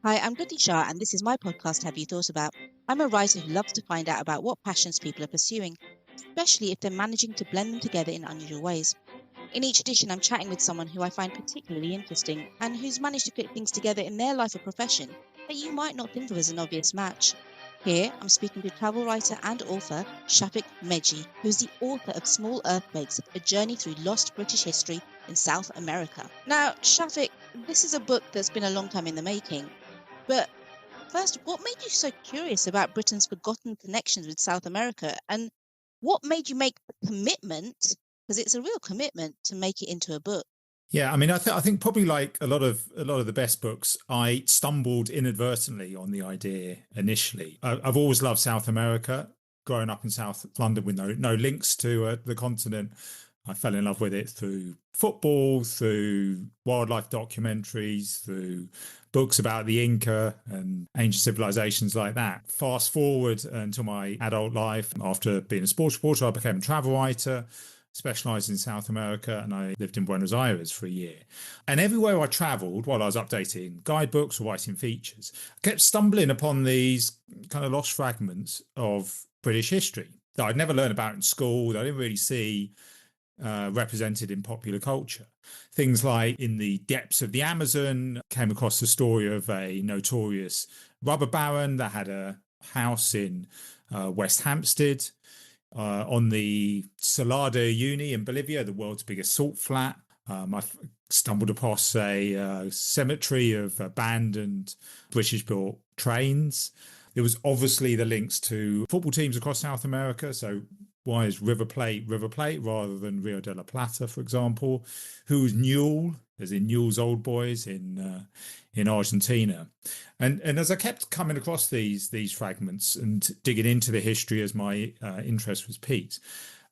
Hi, I'm Kriti Shah, and this is my podcast, Have You Thought About? I'm a writer who loves to find out about what passions people are pursuing, especially if they're managing to blend them together in unusual ways. In each edition, I'm chatting with someone who I find particularly interesting and who's managed to fit things together in their life or profession that you might not think of as an obvious match. Here, I'm speaking to travel writer and author Shafik Meghji, who's the author of Small Earthquakes, A Journey Through Lost British History in South America. Now, Shafik, this is a book that's been a long time in the making, but first, what made you so curious about Britain's forgotten connections with South America? And what made you make the commitment, because it's a real commitment, to make it into a book? Yeah, I mean, I think probably like a lot of the best books, I stumbled inadvertently on the idea initially. I've always loved South America. Growing up in South London with no links to the continent, I fell in love with it through football, through wildlife documentaries, through books about the Inca and ancient civilizations like that. Fast forward into my adult life, after being a sports reporter, I became a travel writer, specialized in South America, and I lived in Buenos Aires for a year. And everywhere I traveled, while I was updating guidebooks or writing features, I kept stumbling upon these kind of lost fragments of British history that I'd never learned about in school, that I didn't really see represented in popular culture. Things like in the depths of the Amazon, came across the story of a notorious rubber baron that had a house in West Hampstead. On the Salada Uni in Bolivia, the world's biggest salt flat, I stumbled across a cemetery of abandoned British-built trains. There was obviously the links to football teams across South America. So why is River Plate rather than Rio de la Plata, for example? Who's Newell, as in Newell's Old Boys in Argentina? And as I kept coming across these fragments and digging into the history as my interest was piqued,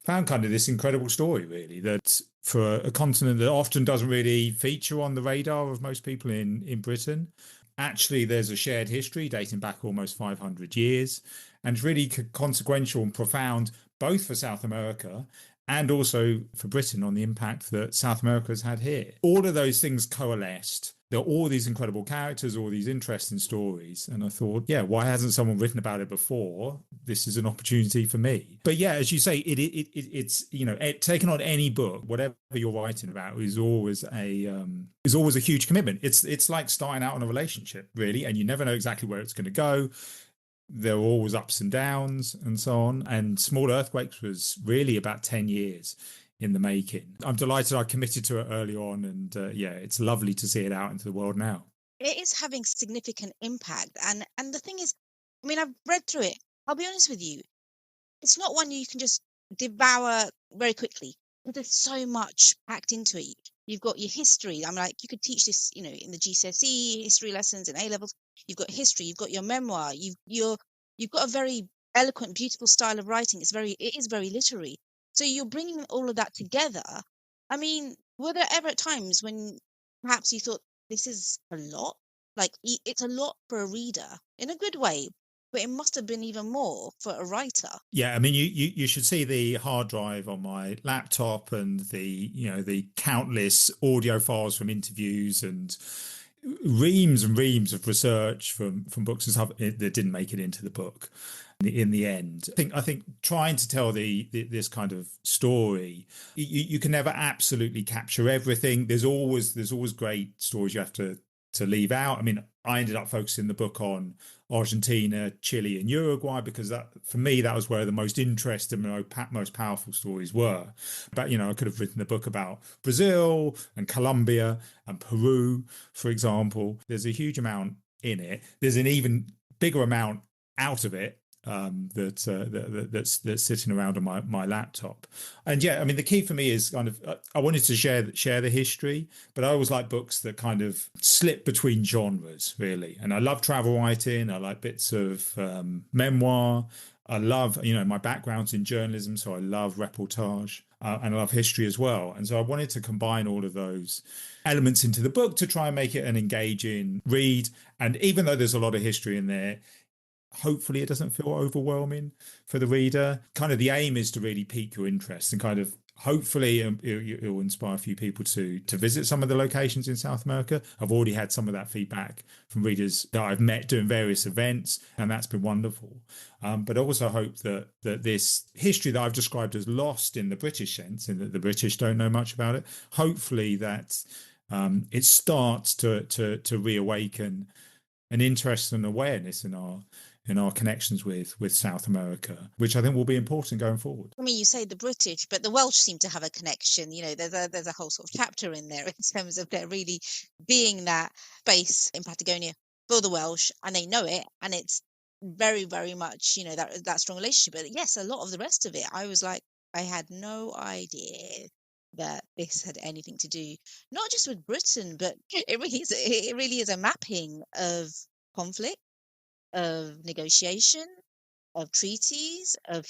found kind of this incredible story, really, that for a continent that often doesn't really feature on the radar of most people in Britain, actually there's a shared history dating back almost 500 years, and it's really consequential and profound both for South America and also for Britain on the impact that South America has had here. All of those things coalesced. There are all these incredible characters, all these interesting stories. And I thought, yeah, why hasn't someone written about it before? This is an opportunity for me. But yeah, as you say, it's, you know, taking on any book, whatever you're writing about, is always a huge commitment. It's like starting out on a relationship, really, and you never know exactly where it's going to go. There were always ups and downs and so on. And Small Earthquakes was really about 10 years in the making. I'm delighted I committed to it early on. And yeah, it's lovely to see it out into the world now. It is having significant impact. And the thing is, I mean, I've read through it. I'll be honest with you, it's not one you can just devour very quickly. But there's so much packed into it. You've got your history. I'm like, you could teach this, you know, in the GCSE history lessons and A levels. You've got history. You've got your memoir. You've got a very eloquent, beautiful style of writing. It is very literary. So you're bringing all of that together. I mean, were there ever times when perhaps you thought this is a lot? Like it's a lot for a reader in a good way, but it must have been even more for a writer. Yeah, I mean, you should see the hard drive on my laptop and the countless audio files from interviews and reams of research from books and stuff that didn't make it into the book in the end. I think trying to tell this kind of story, you can never absolutely capture everything. There's always great stories you have to leave out. I mean, I ended up focusing the book on Argentina, Chile, and Uruguay because that, for me, that was where the most interesting, most powerful stories were. But I could have written a book about Brazil and Colombia and Peru, for example. There's a huge amount in it. There's an even bigger amount out of it that's sitting around on my laptop. And yeah, I mean, the key for me is kind of I wanted to share the history, but I always like books that kind of slip between genres, really. And I love travel writing. I like bits of memoir. I love, my background's in journalism, so I love reportage and I love history as well. And so I wanted to combine all of those elements into the book to try and make it an engaging read. And even though there's a lot of history in there, hopefully it doesn't feel overwhelming for the reader. Kind of the aim is to really pique your interest and kind of Hopefully, it will inspire a few people to visit some of the locations in South America. I've already had some of that feedback from readers that I've met doing various events, and that's been wonderful. But I also hope that this history that I've described as lost in the British sense, in that the British don't know much about it, hopefully that it starts to reawaken an interest and awareness in our connections with South America, which I think will be important going forward. I mean, you say the British, but the Welsh seem to have a connection. You know, there's a whole sort of chapter in there in terms of there really being that base in Patagonia for the Welsh, and they know it, and it's very, very much, you know, that strong relationship. But yes, a lot of the rest of it, I was like, I had no idea that this had anything to do not just with Britain, but it really is a mapping of conflict, of negotiation, of treaties, of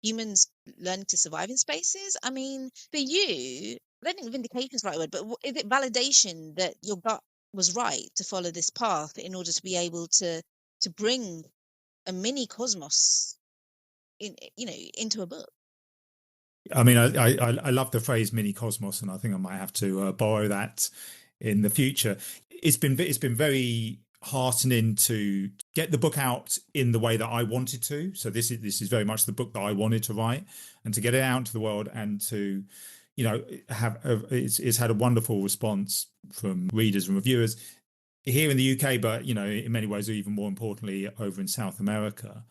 humans learning to survive in spaces. I mean, for you, I don't think vindication is the right word, but is it validation that your gut was right to follow this path in order to be able to bring a mini cosmos in, you know, into a book? I mean, I love the phrase "mini cosmos," and I think I might have to borrow that in the future. It's been very heartening to get the book out in the way that I wanted to. So this is very much the book that I wanted to write, and to get it out into the world and to, you know, it's had a wonderful response from readers and reviewers here in the UK, but you know, in many ways, even more importantly, over in South America.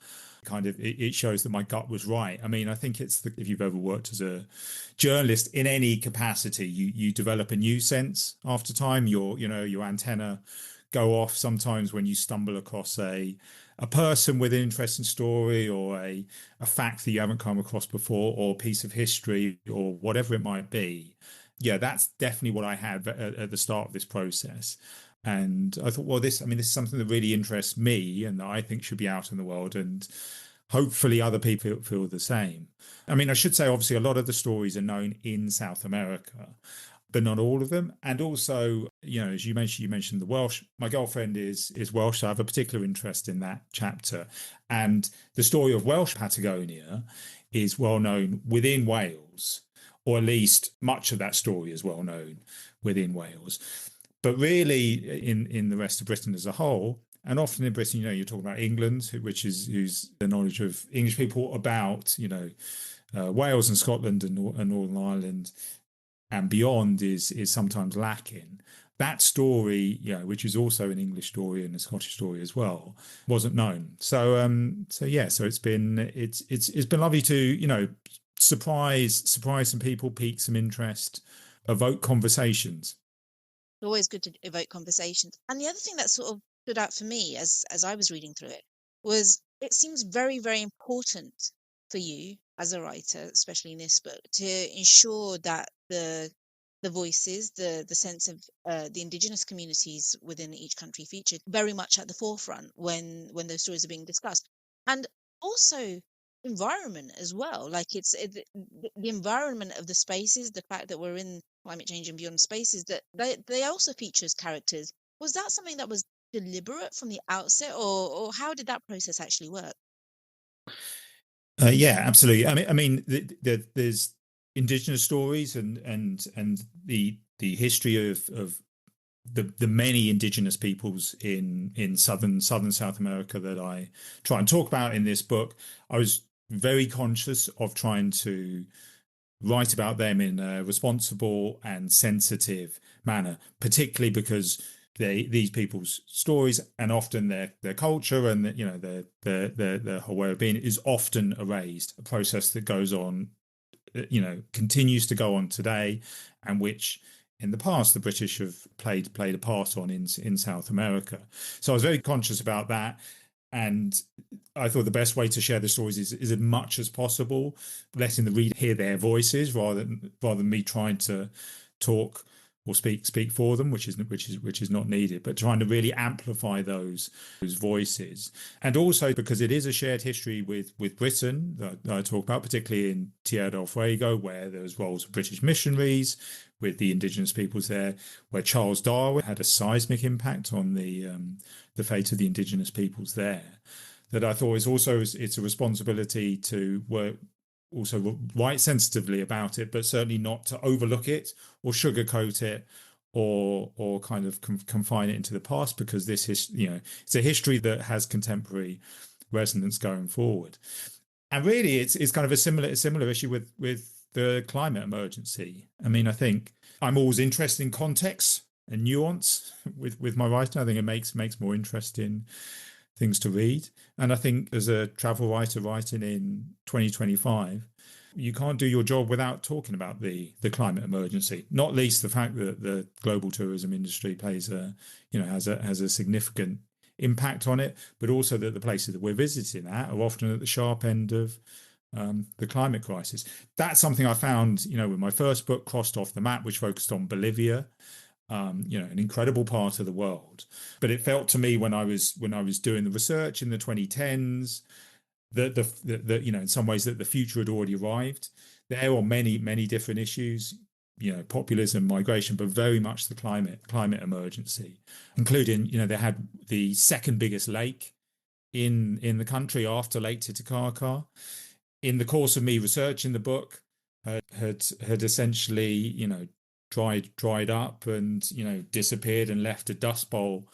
Kind of, it shows that my gut was right. I mean, I think if you've ever worked as a journalist in any capacity, you develop a new sense after time. Your antenna go off sometimes when you stumble across a person with an interesting story, or a fact that you haven't come across before, or a piece of history, or whatever it might be. Yeah, that's definitely what I had at the start of this process. And I thought, well, this is something that really interests me and that I think should be out in the world. And hopefully other people feel the same. I mean, I should say, obviously, a lot of the stories are known in South America, but not all of them. And also, you know, as you mentioned the Welsh. My girlfriend is Welsh, so I have a particular interest in that chapter. And the story of Welsh Patagonia is well known within Wales, or at least much of that story is well known within Wales. But really, in the rest of Britain as a whole, and often in Britain, you know, you're talking about England, which is who's the knowledge of English people about, you know, Wales and Scotland and Northern Ireland and beyond is sometimes lacking. That story, you know, which is also an English story and a Scottish story as well, wasn't known. So so it's been lovely to, you know, surprise some people, pique some interest, evoke conversations. Always good to evoke conversations. And the other thing that sort of stood out for me as I was reading through it was it seems very, very important for you as a writer, especially in this book, to ensure that the voices, the sense of the indigenous communities within each country featured very much at the forefront when those stories are being discussed. And also environment as well, like the environment of the spaces, the fact that we're in climate change and beyond spaces, that they also feature as characters. Was that something that was deliberate from the outset, or how did that process actually work? Yeah, absolutely. There's indigenous stories and the history of the many indigenous peoples in southern South America that I try and talk about in this book. I was very conscious of trying to write about them in a responsible and sensitive manner, particularly because these people's stories and often their culture and, you know, their whole way of being is often erased. A process that goes on, you know, continues to go on today, and which in the past the British have played a part on in South America. So I was very conscious about that. And I thought the best way to share the stories is as much as possible, letting the reader hear their voices rather than me trying to talk or speak for them, which is not needed, but trying to really amplify those voices. And also because it is a shared history with Britain that I talk about, particularly in Tierra del Fuego, where there's roles of British missionaries with the indigenous peoples there, where Charles Darwin had a seismic impact on the fate of the indigenous peoples there. That I thought it's a responsibility to work also write sensitively about it, but certainly not to overlook it or sugarcoat it or kind of confine it into the past, because this is, it's a history that has contemporary resonance going forward. And really, it's kind of a similar issue with the climate emergency. I mean, I think I'm always interested in context and nuance with my writing. I think it makes more interesting things to read. And I think as a travel writer writing in 2025, you can't do your job without talking about the climate emergency. Not least the fact that the global tourism industry plays has a significant impact on it, but also that the places that we're visiting at are often at the sharp end of the climate crisis. That's something I found, when my first book Crossed Off the Map, which focused on Bolivia, an incredible part of the world. But it felt to me when I was doing the research in the 2010s that in some ways that the future had already arrived. There are many different issues, populism, migration, but very much the climate emergency, including, they had the second biggest lake in the country after Lake Titicaca. In the course of me researching the book, had essentially, dried up and, disappeared and left a dust bowl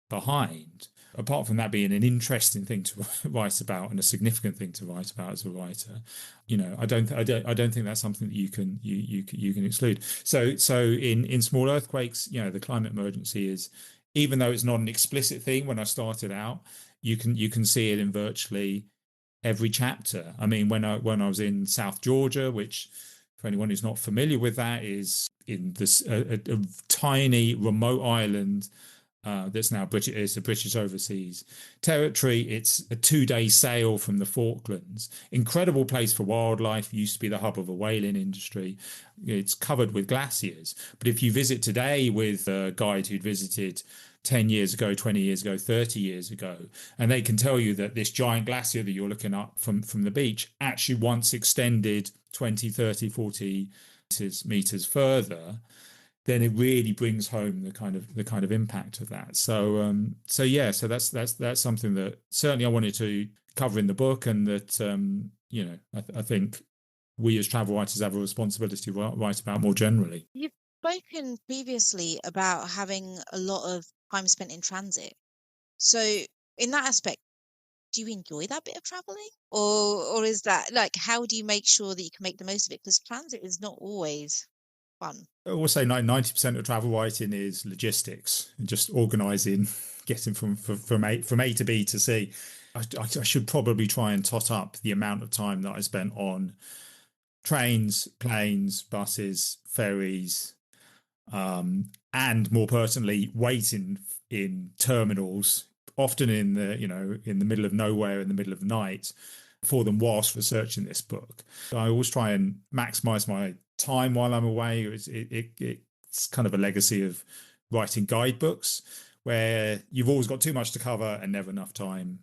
behind. Apart from that being an interesting thing to write about and a significant thing to write about as a writer, I don't think that's something that you can exclude. So in Small Earthquakes, the climate emergency is, even though it's not an explicit thing when I started out, you can see it in virtually every chapter. I mean, when I was in South Georgia, which for anyone who's not familiar with that is in this a tiny remote island that's now British. It's a British overseas territory. It's a 2-day sail from the Falklands. Incredible place for wildlife. Used to be the hub of a whaling industry. It's covered with glaciers. But if you visit today with a guide who'd visited 10 years ago, 20 years ago, 30 years ago, and they can tell you that this giant glacier that you're looking up from the beach actually once extended 20, 30, 40 meters further, then it really brings home the kind of impact of that. So that's something that certainly I wanted to cover in the book, and that I think we as travel writers have a responsibility to write about more generally. You've spoken previously about having a lot of time spent in transit. So in that aspect, do you enjoy that bit of traveling, or is that like, how do you make sure that you can make the most of it? Because transit is not always fun. I will say 90% of travel writing is logistics and just organising, getting from A to B to C. I should probably try and tot up the amount of time that I spent on trains, planes, buses, ferries, and more personally, waiting in terminals, often in the middle of nowhere, in the middle of the night, for them whilst researching this book. I always try and maximise my time while I'm away. It's kind of a legacy of writing guidebooks, where you've always got too much to cover and never enough time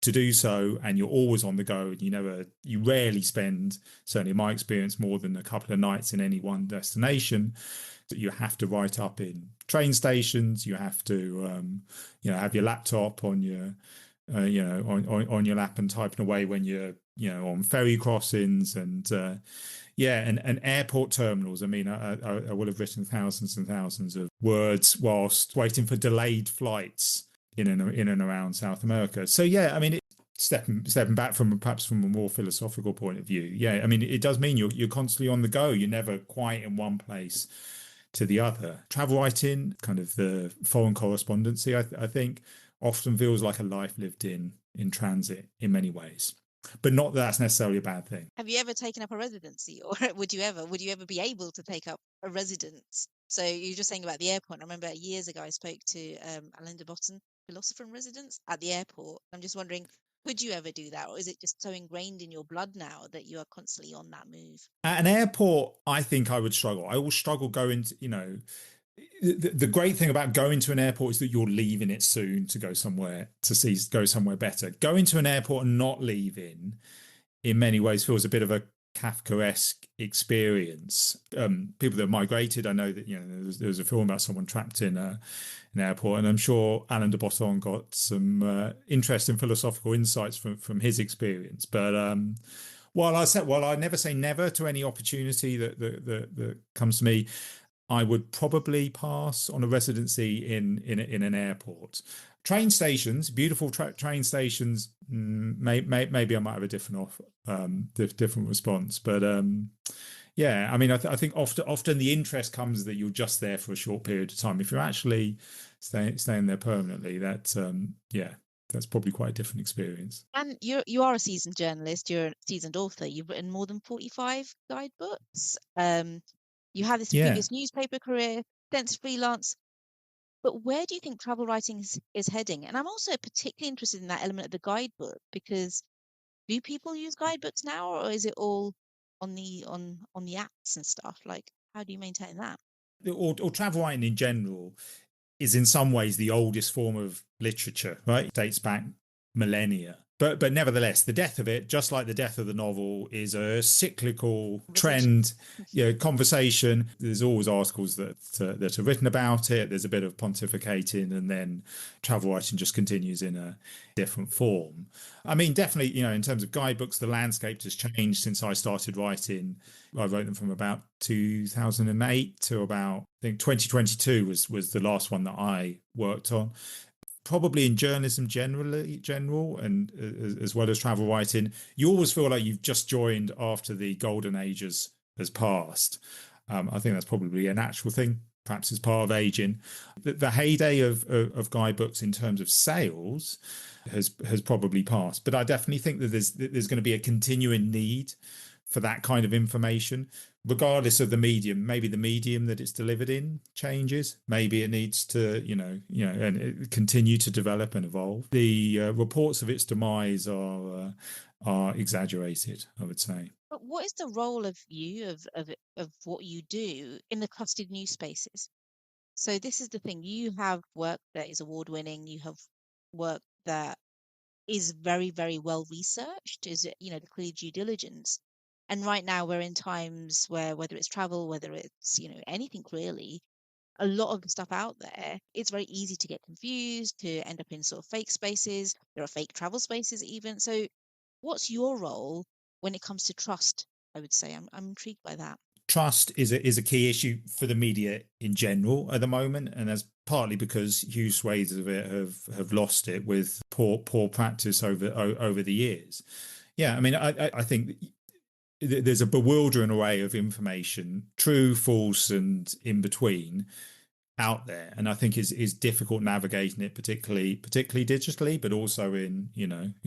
to do so, and you're always on the go, and you rarely spend, certainly in my experience, more than a couple of nights in any one destination. So you have to write up in train stations. You have to have your laptop on your on your lap and typing away when you're on ferry crossings and airport terminals. I mean, I will have written thousands and thousands of words whilst waiting for delayed flights in and around South America. So I mean, stepping back from perhaps from a more philosophical point of view, I mean, it does mean you're constantly on the go. You're never quite in one place to the other. Travel writing, kind of the foreign correspondency, I think often feels like a life lived in transit in many ways, but not that that's necessarily a bad thing. Have you ever taken up a residency, or would you ever be able to take up a residence? So you're just saying about the airport. I remember years ago I spoke to Alain de Botton, philosopher in residence at the airport. I'm just wondering, could you ever do that, or is it just so ingrained in your blood now that you are constantly on that move? At an airport, I think I would struggle. I will struggle going to, the great thing about going to an airport is that you're leaving it soon to go somewhere better. Going to an airport and not leaving in many ways feels a bit of a Kafkaesque experience. People that migrated, I know that there was a film about someone trapped in an airport, and I'm sure Alain de Botton got some interesting philosophical insights from his experience. But Well, I never say never to any opportunity that comes to me. I would probably pass on a residency in an airport. Train stations, beautiful train stations. Maybe I might have a different response, but yeah. I mean, I think often the interest comes that you're just there for a short period of time. If you're actually staying there permanently, yeah, that's probably quite a different experience. And you are a seasoned journalist, you're a seasoned author. You've written more than 45 guidebooks. You had this Yeah. previous newspaper career, extensive freelance. But where do you think travel writing is heading? And I'm also particularly interested in that element of the guidebook because do people use guidebooks now, or is it all on the apps and stuff? Like, how do you maintain that? Or travel writing in general is in some ways the oldest form of literature, right? It dates back millennia. But nevertheless, the death of it, just like the death of the novel, is a cyclical Conversation. trend, conversation. There's always articles that are written about it. There's a bit of pontificating, and then travel writing just continues in a different form. I mean, definitely, in terms of guidebooks, the landscape has changed since I started writing. I wrote them from about 2008 to about, I think 2022 was the last one that I worked on. Probably in journalism general, and as well as travel writing, you always feel like you've just joined after the golden ages has passed. I think that's probably a natural thing, perhaps as part of aging. The heyday of guidebooks in terms of sales has probably passed, but I definitely think that there's going to be a continuing need for that kind of information, regardless of the medium. Maybe the medium that it's delivered in changes. Maybe it needs to, and continue to develop and evolve. The reports of its demise are exaggerated, I would say. But what is the role of what you do in the trusted news spaces? So this is the thing. You have work that is award winning. You have work that is very, very well researched, is it, the clear due diligence. And right now we're in times where whether it's travel, whether it's, anything really, a lot of the stuff out there, it's very easy to get confused, to end up in sort of fake spaces. There are fake travel spaces even. So what's your role when it comes to trust? I would say I'm intrigued by that. Trust is a key issue for the media in general at the moment, and that's partly because huge swathes of it have lost it with poor practice over the years. Yeah, I mean, I think there's a bewildering array of information, true, false, and in between, out there, and I think is difficult navigating it, particularly digitally, but also in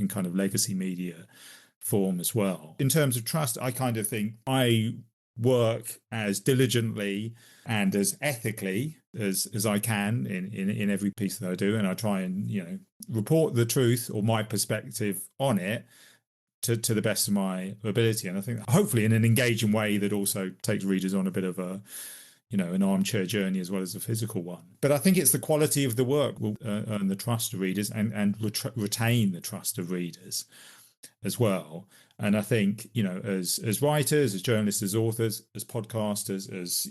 kind of legacy media form as well. In terms of trust, I kind of think I work as diligently and as ethically as I can in every piece that I do, and I try and report the truth or my perspective on it to the best of my ability. And I think hopefully in an engaging way that also takes readers on a bit of an armchair journey as well as a physical one. But I think it's the quality of the work will earn the trust of readers and retain the trust of readers as well. And I think, as writers, as journalists, as authors, as podcasters, as,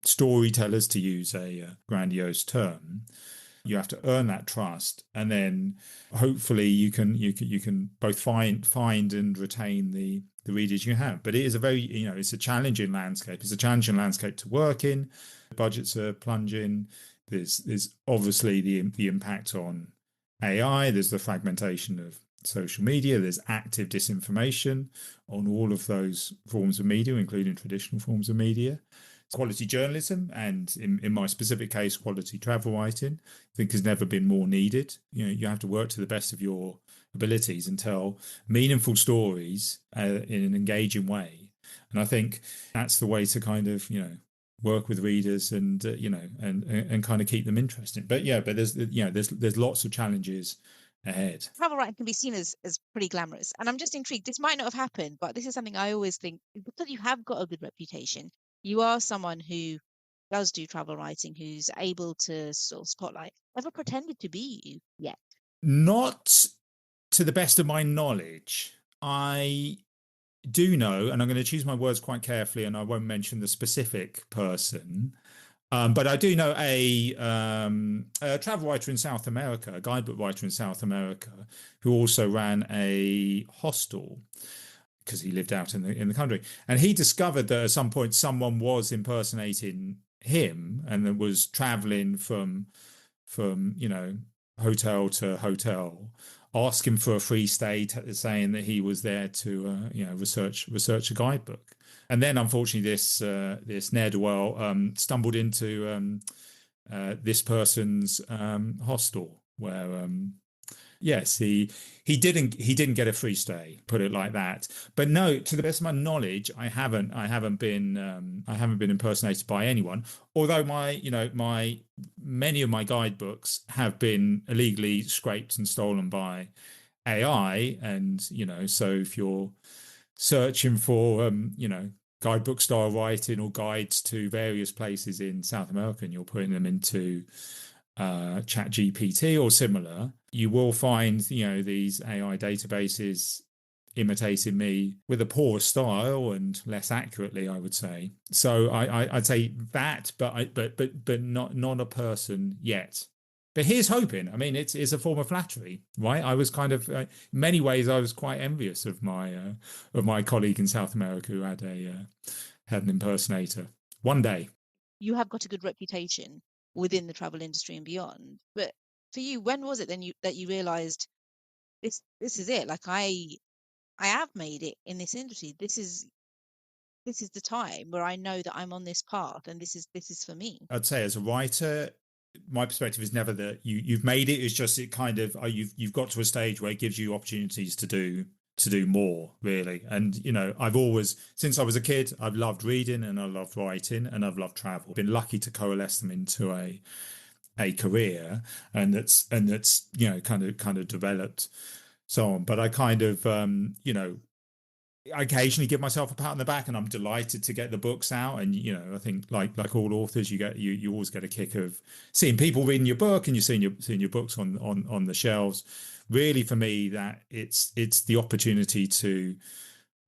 storytellers, to use a grandiose term, you have to earn that trust, and then hopefully you can both find and retain the readers you have. But it is a very it's a challenging landscape. It's a challenging landscape to work in. Budgets are plunging. There's obviously the impact on AI. There's the fragmentation of social media. There's active disinformation on all of those forms of media, including traditional forms of media. Quality journalism, and in my specific case, quality travel writing, I think has never been more needed. You have to work to the best of your abilities and tell meaningful stories in an engaging way. And I think that's the way to kind of work with readers and and kind of keep them interested. But there's lots of challenges ahead. Travel writing can be seen as pretty glamorous, and I'm just intrigued. This might not have happened, but this is something I always think because you have got a good reputation. You are someone who does do travel writing, who's able to sort of spotlight. Ever pretended to be you yet? Not to the best of my knowledge. I do know, and I'm going to choose my words quite carefully, and I won't mention the specific person. But I do know a travel writer in South America, a guidebook writer in South America, who also ran a hostel because he lived out in the country. And he discovered that at some point someone was impersonating him and that was traveling from hotel to hotel, asking for a free stay, saying that he was there to research a guidebook. And then, unfortunately, this ne'er do well stumbled into this person's hostel, where yes, he didn't get a free stay, put it like that. But no, to the best of my knowledge, I haven't been impersonated by anyone. Although many of my guidebooks have been illegally scraped and stolen by AI, and so if you're searching for guidebook style writing or guides to various places in South America, and you're putting them into Chat GPT or similar, you will find these AI databases imitating me with a poor style and less accurately, I would say. So I'd say that, but not a person yet. But here's hoping. I mean, it's a form of flattery, right? I was kind of, in many ways, I was quite envious of my colleague in South America who had an impersonator. One day. You have got a good reputation within the travel industry and beyond. But for you, when was it then that you realized this is it? Like I have made it in this industry. This is the time where I know that I'm on this path and this is for me. I'd say as a writer, my perspective is never that you've made it. It's just it kind of you've got to a stage where it gives you opportunities to do more, really. And I've always, since I was a kid, I've loved reading and I loved writing and I've loved travel. Been lucky to coalesce them into a career, and that's kind of developed so on. But I kind of I occasionally give myself a pat on the back, and I'm delighted to get the books out. And I think like all authors, you always get a kick of seeing people reading your book, and you're seeing your books on the shelves. Really, for me, that it's the opportunity to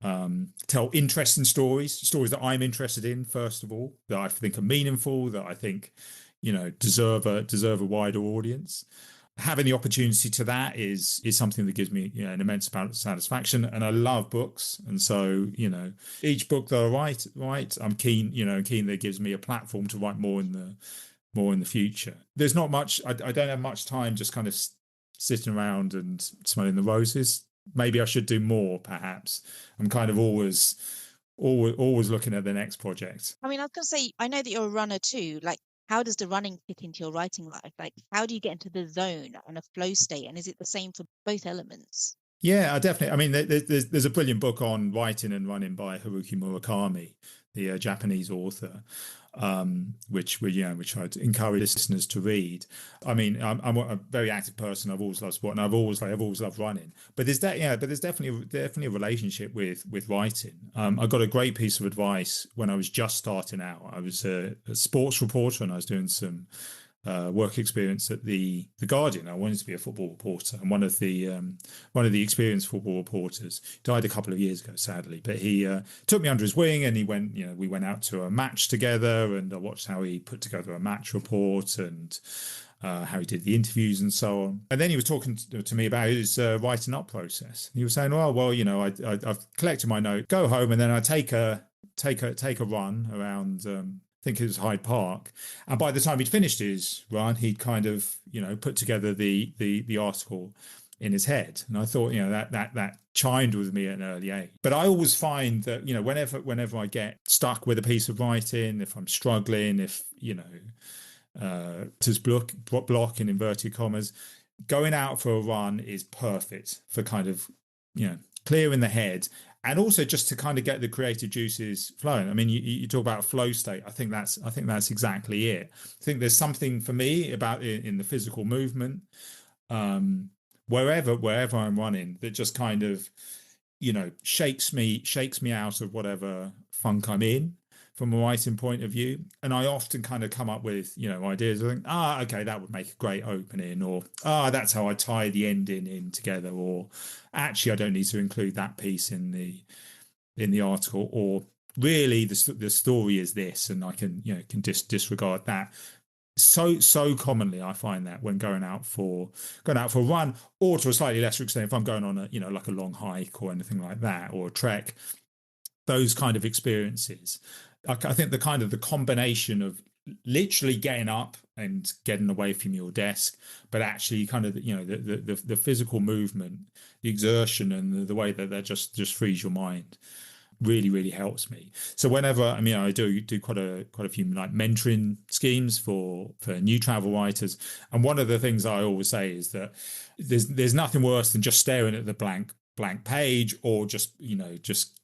tell interesting stories that I'm interested in, first of all, that I think are meaningful, that I think deserve a wider audience. Having the opportunity to that is something that gives me an immense amount of satisfaction. And I love books, and so each book that I write, I'm keen that it gives me a platform to write more in the future. There's not much. I don't have much time just kind of sitting around and smelling the roses. Maybe I should do more, perhaps. I'm kind of always looking at the next project. I mean, I was going to say, I know that you're a runner too. Like, how does the running fit into your writing life? Like, how do you get into the zone and a flow state? And is it the same for both elements? Yeah, I definitely. I mean, there's a brilliant book on writing and running by Haruki Murakami, the Japanese author, which I'd encourage listeners to read. I mean, I'm a very active person. I've always loved sport, and I've always loved running. But there's definitely a relationship with writing. I got a great piece of advice when I was just starting out. I was a sports reporter, and I was doing some work experience at the Guardian. I wanted to be a football reporter, and one of the experienced football reporters died a couple of years ago, sadly. But he took me under his wing, and we went out to a match together, and I watched how he put together a match report and how he did the interviews and so on. And then he was talking to me about his writing up process. He was saying, well, I've collected my note, go home, and then I take a run around. I think it was Hyde Park, and by the time he'd finished his run, he'd kind of put together the article in his head, and I thought that chimed with me at an early age. But I always find that whenever I get stuck with a piece of writing, if I'm struggling, if to block in inverted commas, going out for a run is perfect for kind of clearing the head. And also just to kind of get the creative juices flowing. I mean, you talk about flow state. I think that's exactly it. I think there's something for me about it in the physical movement, wherever I'm running, that just kind of, shakes me out of whatever funk I'm in from a writing point of view. And I often kind of come up with, ideas. I think, okay, that would make a great opening, or that's how I tie the ending in together, or actually I don't need to include that piece in the article, or really the story is this, and I can disregard that. so commonly I find that when going out for a run, or to a slightly lesser extent if I'm going on a like a long hike or anything like that, or a trek, those kind of experiences. I think the combination of literally getting up and getting away from your desk, but actually kind of the physical movement, the exertion, and the way that just frees your mind really helps me. So whenever I do quite a few like mentoring schemes for new travel writers, and one of the things I always say is that there's nothing worse than just staring at the blank page, or just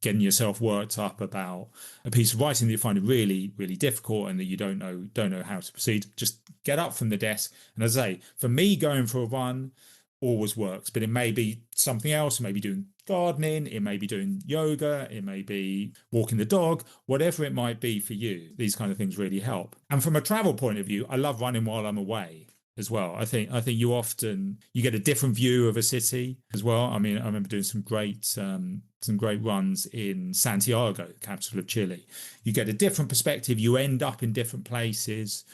getting yourself worked up about a piece of writing that you find really difficult and that you don't know how to proceed. Just get up from the desk. And as I say, for me, going for a run always works, but it may be something else. It may be doing gardening, it may be doing yoga, it may be walking the dog, whatever it might be for you. These kind of things really help. And from a travel point of view, I love running while I'm away as well. I think you get a different view of a city as well. I mean, I remember doing some great runs in Santiago, the capital of Chile. You get a different perspective. You end up in different places.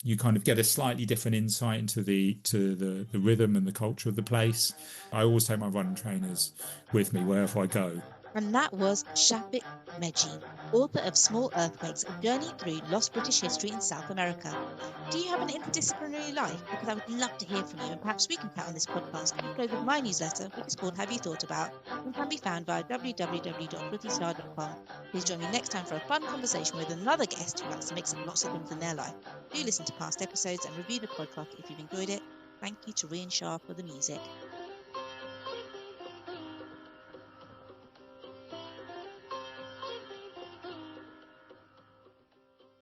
You kind of get a slightly different insight into the rhythm and the culture of the place. I always take my running trainers with me wherever I go. And that was Shafik Meghji, author of Small Earthquakes, A Journey Through Lost British History in South America. Do you have an interdisciplinary life? Because I would love to hear from you, and perhaps we can chat on this podcast. You can go with my newsletter, which is called Have You Thought About, and can be found via www.rookiestar.com. Please join me next time for a fun conversation with another guest who likes to mix up lots of things in their life. Do listen to past episodes and review the podcast if you've enjoyed it. Thank you to Rian Shah for the music.